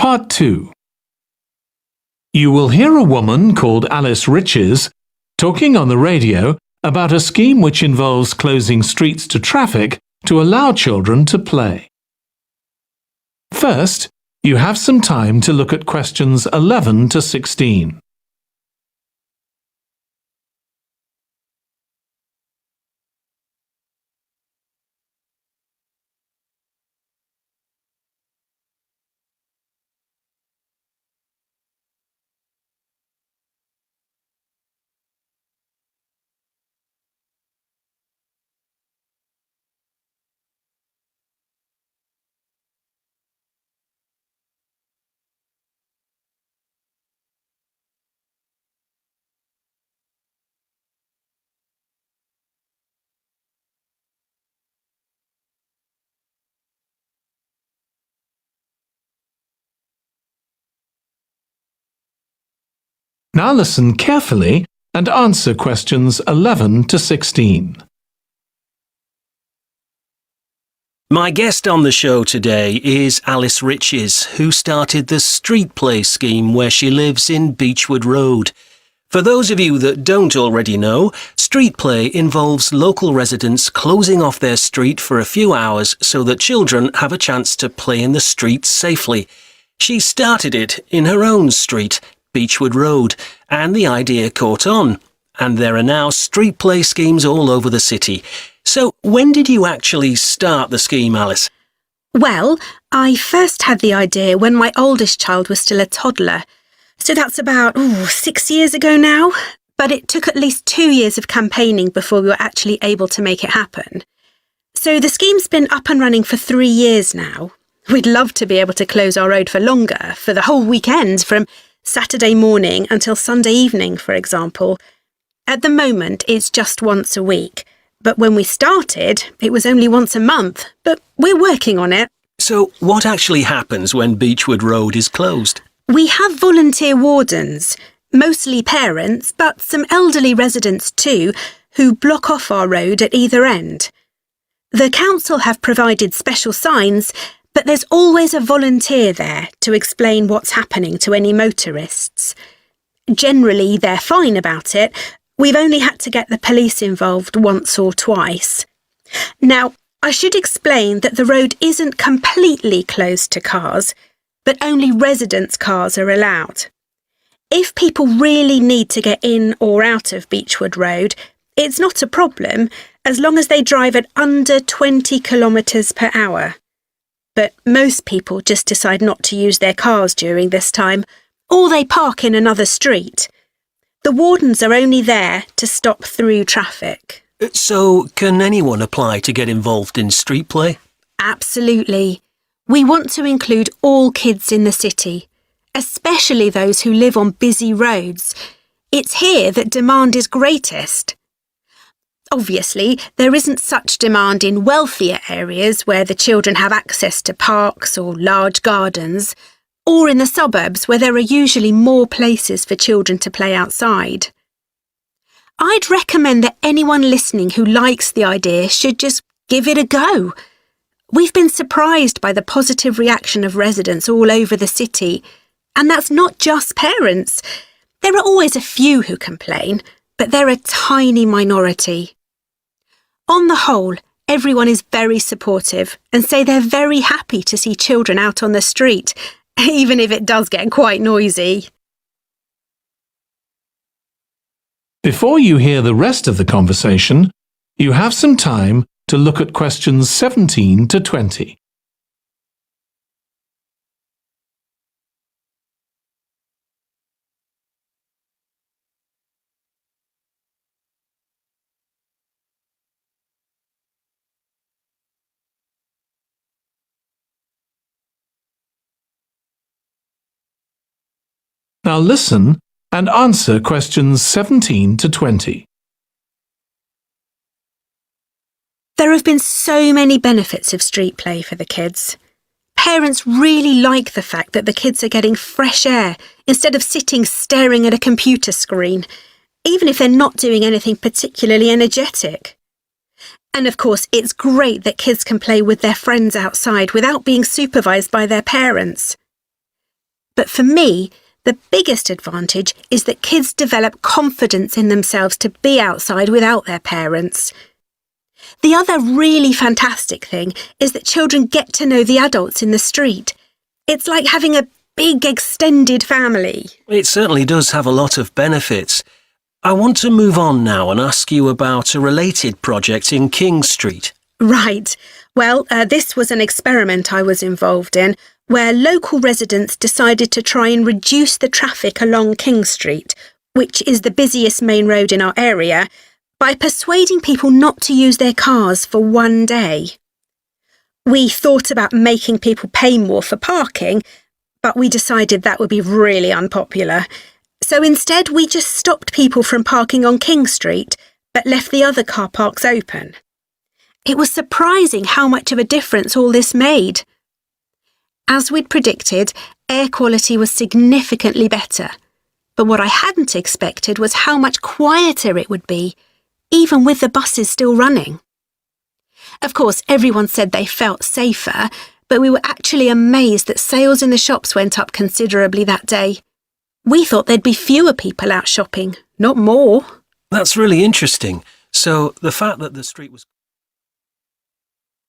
Part 2. You will hear a woman called Alice Riches talking on the radio about a scheme which involves closing streets to traffic to allow children to play. First, you have some time to look at questions 11 to 16. Now listen carefully and answer questions 11 to 16. My guest on the show today is Alice Riches, who started the Street Play scheme where she lives in Beechwood Road. For those of you that don't already know, Street Play involves local residents closing off their street for a few hours so that children have a chance to play in the street safely. She started it in her own street, Beechwood Road, and the idea caught on. And there are now street play schemes all over the city. So when did you actually start the scheme, Alice? Well, I first had the idea when my oldest child was still a toddler. So that's about 6 years ago now. But it took at least 2 years of campaigning before we were actually able to make it happen. So the scheme's been up and running for 3 years now. We'd love to be able to close our road for longer, for the whole weekend, from Saturday morning until Sunday evening, for example. At the moment, it's just once a week. But when we started, it was only once a month. But we're working on it. So what actually happens when Beechwood Road is closed? We have volunteer wardens, mostly parents, but some elderly residents too, who block off our road at either end. The council have provided special signs, but there's always a volunteer there to explain what's happening to any motorists. Generally, they're fine about it. We've only had to get the police involved once or twice. Now, I should explain that the road isn't completely closed to cars, but only residents' cars are allowed. If people really need to get in or out of Beechwood Road, it's not a problem as long as they drive at under 20 kilometres per hour. But most people just decide not to use their cars during this time, or they park in another street. The wardens are only there to stop through traffic. So, can anyone apply to get involved in street play? Absolutely. We want to include all kids in the city, especially those who live on busy roads. It's here that demand is greatest. Obviously, there isn't such demand in wealthier areas where the children have access to parks or large gardens, or in the suburbs where there are usually more places for children to play outside. I'd recommend that anyone listening who likes the idea should just give it a go. We've been surprised by the positive reaction of residents all over the city, and that's not just parents. There are always a few who complain, but they're a tiny minority. On the whole, everyone is very supportive and say they're very happy to see children out on the street, even if it does get quite noisy. Before you hear the rest of the conversation, you have some time to look at questions 17 to 20. Now listen and answer questions 17 to 20. There have been so many benefits of street play for the kids. Parents really like the fact that the kids are getting fresh air instead of sitting staring at a computer screen, even if they're not doing anything particularly energetic. And of course, it's great that kids can play with their friends outside without being supervised by their parents. But for me, the biggest advantage is that kids develop confidence in themselves to be outside without their parents. The other really fantastic thing is that children get to know the adults in the street. It's like having a big extended family. It certainly does have a lot of benefits. I want to move on now and ask you about a related project in King Street. Right. Well, this was an experiment I was involved in, where local residents decided to try and reduce the traffic along King Street, which is the busiest main road in our area, by persuading people not to use their cars for one day. We thought about making people pay more for parking, but we decided that would be really unpopular. So instead, we just stopped people from parking on King Street, but left the other car parks open. It was surprising how much of a difference all this made. As we'd predicted, air quality was significantly better. But what I hadn't expected was how much quieter it would be, even with the buses still running. Of course, everyone said they felt safer, but we were actually amazed that sales in the shops went up considerably that day. We thought there'd be fewer people out shopping, not more. That's really interesting. So the fact that the street was